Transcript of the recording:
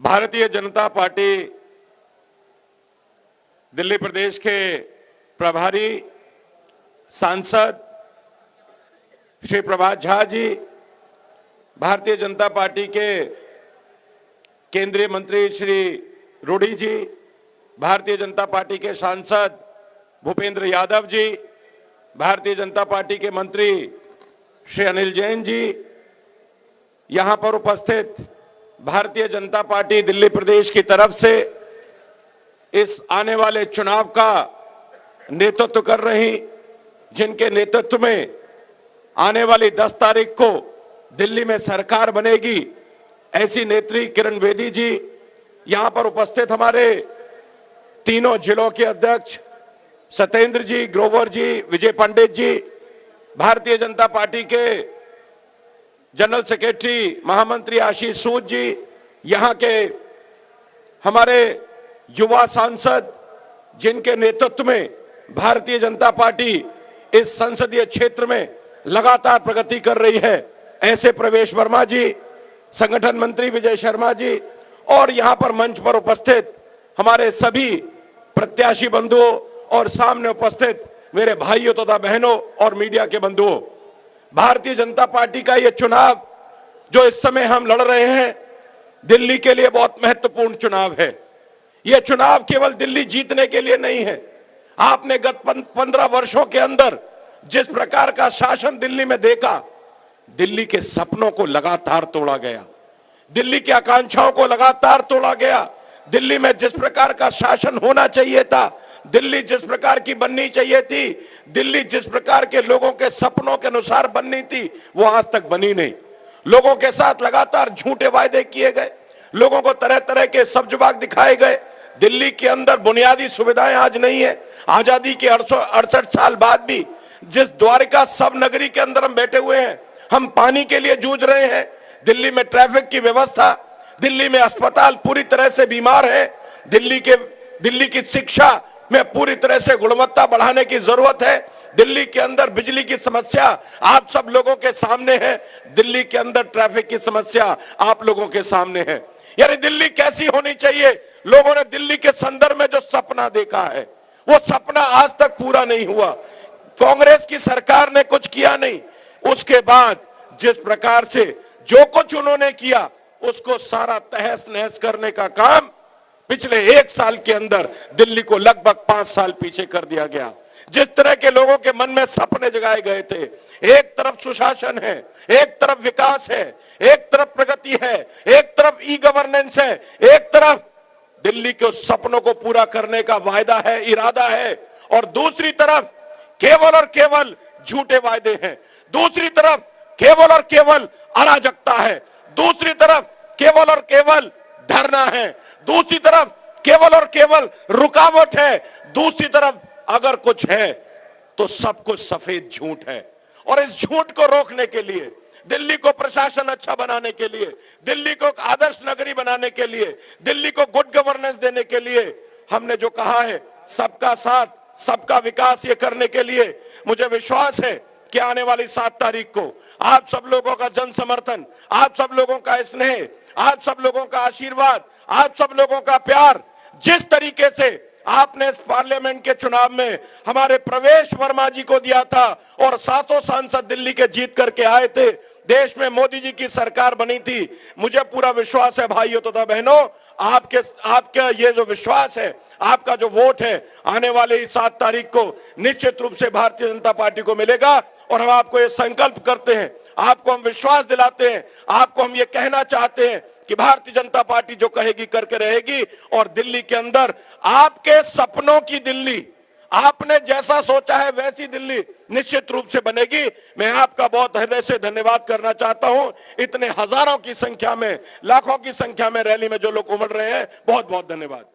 Bharatiya Janata party Delhi प्रदेश के प्रभारी सांसद श्री प्रभात झा जी, भारतीय जनता पार्टी के केंद्रीय मंत्री श्री रूडी जी, भारतीय जनता पार्टी के सांसद भूपेंद्र यादव जी, भारतीय जनता पार्टी के मंत्री श्री अनिल जैन जी, यहां पर उपस्थित भारतीय जनता पार्टी दिल्ली प्रदेश की तरफ से इस आने वाले चुनाव का नेतृत्व कर रही, जिनके नेतृत्व में आने वाली 10 तारीख को दिल्ली में सरकार बनेगी, ऐसी नेत्री किरण बेदी जी, यहां पर उपस्थित हमारे तीनों जिलों के अध्यक्ष सत्येंद्र जी, ग्रोवर जी, विजय पंडित जी, भारतीय जनता पार्टी के जनरल सेक्रेटरी महामंत्री आशीष सूद जी, यहां के हमारे युवा सांसद जिनके नेतृत्व में भारतीय जनता पार्टी इस संसदीय क्षेत्र में लगातार प्रगति कर रही है, ऐसे प्रवेश वर्मा जी, संगठन मंत्री विजय शर्मा जी, और यहां पर मंच पर उपस्थित हमारे सभी प्रत्याशी बंधुओं और सामने उपस्थित मेरे भाइयों तथा बहनों और मीडिया के बंधुओं, भारतीय जनता पार्टी का यह चुनाव जो इस समय हम लड़ रहे हैं, दिल्ली के लिए बहुत महत्वपूर्ण चुनाव है। यह चुनाव केवल दिल्ली जीतने के लिए नहीं है। आपने गत 15 वर्षों के अंदर जिस प्रकार का शासन दिल्ली में देखा, दिल्ली के सपनों को लगातार तोड़ा गया, दिल्ली की आकांक्षाओं को लगातार तोड़ा गया। दिल्ली में जिस प्रकार का शासन होना चाहिए था, दिल्ली जिस प्रकार की बननी चाहिए थी, दिल्ली जिस प्रकार के लोगों के सपनों के अनुसार बननी थी, वो आज तक बनी नहीं। लोगों के साथ लगातार झूठे वायदे किए गए, लोगों को तरह तरह के सब्जबाग दिखाए गए। दिल्ली के अंदर बुनियादी सुविधाएं आज नहीं है। आजादी के 68 साल बाद भी जिस द्वारिका सब नगरी के अंदर हम बैठे हुए हैं, हम पानी के लिए जूझ रहे हैं। दिल्ली में ट्रैफिक की व्यवस्था, दिल्ली में अस्पताल पूरी तरह से बीमार है, दिल्ली की शिक्षा में पूरी तरह से गुणवत्ता बढ़ाने की जरूरत है। दिल्ली के अंदर बिजली की समस्या आप सब लोगों के सामने है, दिल्ली के अंदर ट्रैफिक की समस्या आप लोगों के सामने है। यानी दिल्ली कैसी होनी चाहिए, लोगों ने दिल्ली के संदर्भ में जो सपना देखा है, वो सपना आज तक पूरा नहीं हुआ। कांग्रेस की सरकार ने कुछ किया नहीं। उसके बाद जिस प्रकार से जो कुछ उन्होंने किया, उसको सारा तहस नहस करने का काम पिछले 1 साल के अंदर दिल्ली को लगभग 5 साल पीछे कर दिया गया। जिस तरह के लोगों के मन में सपने जगाए गए थे, एक तरफ सुशासन है, एक तरफ विकास है, एक तरफ प्रगति है, एक तरफ ई गवर्नेंस है, एक तरफ दिल्ली के सपनों को पूरा करने का वायदा है, इरादा है, और दूसरी तरफ केवल और केवल झूठे वायदे हैं, दूसरी तरफ केवल और केवल अराजकता है, दूसरी तरफ केवल और केवल धरना है, दूसरी तरफ केवल और केवल रुकावट है, दूसरी तरफ अगर कुछ है तो सब कुछ सफेद झूठ है। और इस झूठ को रोकने के लिए, दिल्ली को प्रशासन अच्छा बनाने के लिए, दिल्ली को आदर्श नगरी बनाने के लिए, दिल्ली को गुड गवर्नेंस देने के लिए हमने जो कहा है, सबका साथ सबका विकास, ये करने के लिए मुझे विश्वास है कि आने वाली 7 तारीख को आप सब लोगों का जन समर्थन, आप सब लोगों का स्नेह, आप सब लोगों का आशीर्वाद, आप सब लोगों का प्यार, जिस तरीके से आपने इस पार्लियामेंट के चुनाव में हमारे प्रवेश वर्मा जी को दिया था और 7 सांसद दिल्ली के जीत करके आए थे, देश में मोदी जी की सरकार बनी थी, मुझे पूरा विश्वास है भाइयों तथा बहनों, आपका ये जो विश्वास है, आपका जो वोट है, आने वाले 7 तारीख को निश्चित रूप से भारतीय जनता पार्टी को मिलेगा। और हम आपको ये संकल्प करते हैं, आपको हम विश्वास दिलाते हैं, आपको हम ये कहना चाहते हैं कि भारतीय जनता पार्टी जो कहेगी करके रहेगी, और दिल्ली के अंदर आपके सपनों की दिल्ली, आपने जैसा सोचा है वैसी दिल्ली निश्चित रूप से बनेगी। मैं आपका बहुत हृदय से धन्यवाद करना चाहता हूं। इतने हजारों की संख्या में, लाखों की संख्या में रैली में जो लोग उमड़ रहे हैं, बहुत बहुत धन्यवाद।